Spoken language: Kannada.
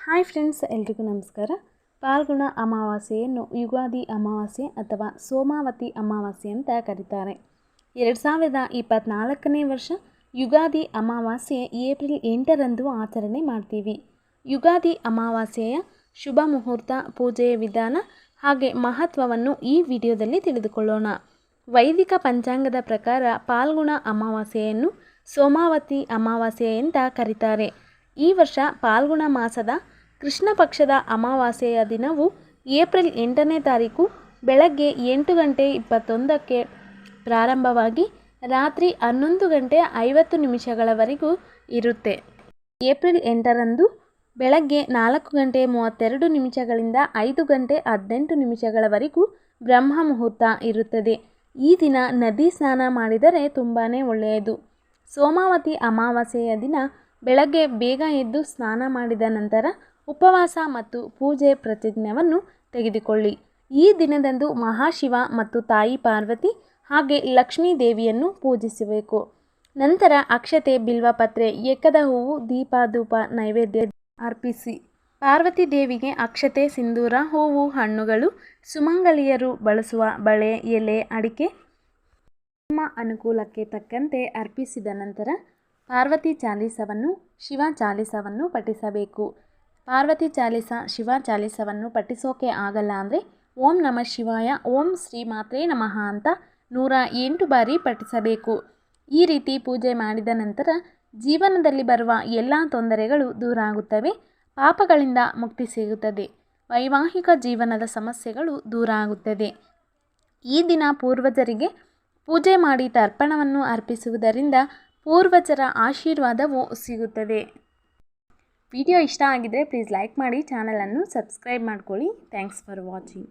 ಹಾಯ್ ಫ್ರೆಂಡ್ಸ್, ಎಲ್ರಿಗೂ ನಮಸ್ಕಾರ. ಪಾಲ್ಗುಣ ಅಮಾವಾಸ್ಯೆಯನ್ನು ಯುಗಾದಿ ಅಮಾವಾಸ್ಯೆ ಅಥವಾ ಸೋಮಾವತಿ ಅಮಾವಾಸ್ಯೆ ಅಂತ ಕರೀತಾರೆ. 2024ನೇ ವರ್ಷ ಯುಗಾದಿ ಅಮಾವಾಸ್ಯೆ ಏಪ್ರಿಲ್ 8ರಂದು ಆಚರಣೆ ಮಾಡ್ತೀವಿ. ಯುಗಾದಿ ಅಮಾವಾಸ್ಯೆಯ ಶುಭ ಮುಹೂರ್ತ, ಪೂಜೆಯ ವಿಧಾನ ಹಾಗೆ ಮಹತ್ವವನ್ನು ಈ ವಿಡಿಯೋದಲ್ಲಿ ತಿಳಿದುಕೊಳ್ಳೋಣ. ವೈದಿಕ ಪಂಚಾಂಗದ ಪ್ರಕಾರ ಪಾಲ್ಗುಣ ಅಮಾವಾಸ್ಯೆಯನ್ನು ಸೋಮಾವತಿ ಅಮಾವಾಸ್ಯೆ ಅಂತ ಕರೀತಾರೆ. ಈ ವರ್ಷ ಪಾಲ್ಗುಣ ಮಾಸದ ಕೃಷ್ಣ ಪಕ್ಷದ ಅಮಾವಾಸ್ಯೆಯ ದಿನವು ಏಪ್ರಿಲ್ 8ನೇ ತಾರೀಕು ಬೆಳಗ್ಗೆ 8:21ಕ್ಕೆ ಪ್ರಾರಂಭವಾಗಿ ರಾತ್ರಿ 11:50 ಇರುತ್ತೆ. ಏಪ್ರಿಲ್ 8ರಂದು ಬೆಳಗ್ಗೆ 4:32 5:18 ಬ್ರಹ್ಮ ಮುಹೂರ್ತ ಇರುತ್ತದೆ. ಈ ದಿನ ನದಿ ಸ್ನಾನ ಮಾಡಿದರೆ ತುಂಬಾ ಒಳ್ಳೆಯದು. ಸೋಮಾವತಿ ಅಮಾವಾಸ್ಯೆಯ ದಿನ ಬೆಳಗ್ಗೆ ಬೇಗ ಎದ್ದು ಸ್ನಾನ ಮಾಡಿದ ನಂತರ ಉಪವಾಸ ಮತ್ತು ಪೂಜೆ ಪ್ರತಿಜ್ಞೆಯನ್ನು ತೆಗೆದುಕೊಳ್ಳಿ. ಈ ದಿನದಂದು ಮಹಾಶಿವ ಮತ್ತು ತಾಯಿ ಪಾರ್ವತಿ ಹಾಗೆ ಲಕ್ಷ್ಮೀ ದೇವಿಯನ್ನು ಪೂಜಿಸಬೇಕು. ನಂತರ ಅಕ್ಷತೆ, ಬಿಲ್ವಪತ್ರೆ, ಎಕ್ಕದ ಹೂವು, ದೀಪ ಧೂಪ ನೈವೇದ್ಯ ಅರ್ಪಿಸಿ. ಪಾರ್ವತಿ ದೇವಿಗೆ ಅಕ್ಷತೆ, ಸಿಂಧೂರ, ಹೂವು, ಹಣ್ಣುಗಳು, ಸುಮಂಗಲಿಯರು ಬಳಸುವ ಬಳೆ, ಎಲೆ, ಅಡಿಕೆ ನಿಮ್ಮ ಅನುಕೂಲಕ್ಕೆ ತಕ್ಕಂತೆ ಅರ್ಪಿಸಿದ ನಂತರ ಪಾರ್ವತಿ ಚಾಲೀಸವನ್ನು, ಶಿವ ಚಾಲೀಸವನ್ನು ಪಠಿಸಬೇಕು. ಪಾರ್ವತಿ ಚಾಲೀಸ, ಶಿವ ಚಾಲೀಸವನ್ನು ಪಠಿಸೋಕೆ ಆಗಲ್ಲ ಅಂದರೆ ಓಂ ನಮಃ ಶಿವಾಯ, ಓಂ ಶ್ರೀ ಮಾತ್ರೇ ನಮಃ ಅಂತ 108 ಬಾರಿ ಪಠಿಸಬೇಕು. ಈ ರೀತಿ ಪೂಜೆ ಮಾಡಿದ ನಂತರ ಜೀವನದಲ್ಲಿ ಬರುವ ಎಲ್ಲ ತೊಂದರೆಗಳು ದೂರ ಆಗುತ್ತವೆ, ಪಾಪಗಳಿಂದ ಮುಕ್ತಿ ಸಿಗುತ್ತದೆ, ವೈವಾಹಿಕ ಜೀವನದ ಸಮಸ್ಯೆಗಳು ದೂರ ಆಗುತ್ತದೆ. ಈ ದಿನ ಪೂರ್ವಜರಿಗೆ ಪೂಜೆ ಮಾಡಿ ತರ್ಪಣವನ್ನು ಅರ್ಪಿಸುವುದರಿಂದ ಪೂರ್ವಜರ ಆಶೀರ್ವಾದವು ಸಿಗುತ್ತದೆ. ವಿಡಿಯೋ ಇಷ್ಟ ಆಗಿದ್ದರೆ ಪ್ಲೀಸ್ ಲೈಕ್ ಮಾಡಿ, ಚಾನಲನ್ನು ಸಬ್ಸ್ಕ್ರೈಬ್ ಮಾಡ್ಕೊಳ್ಳಿ. Thanks for watching.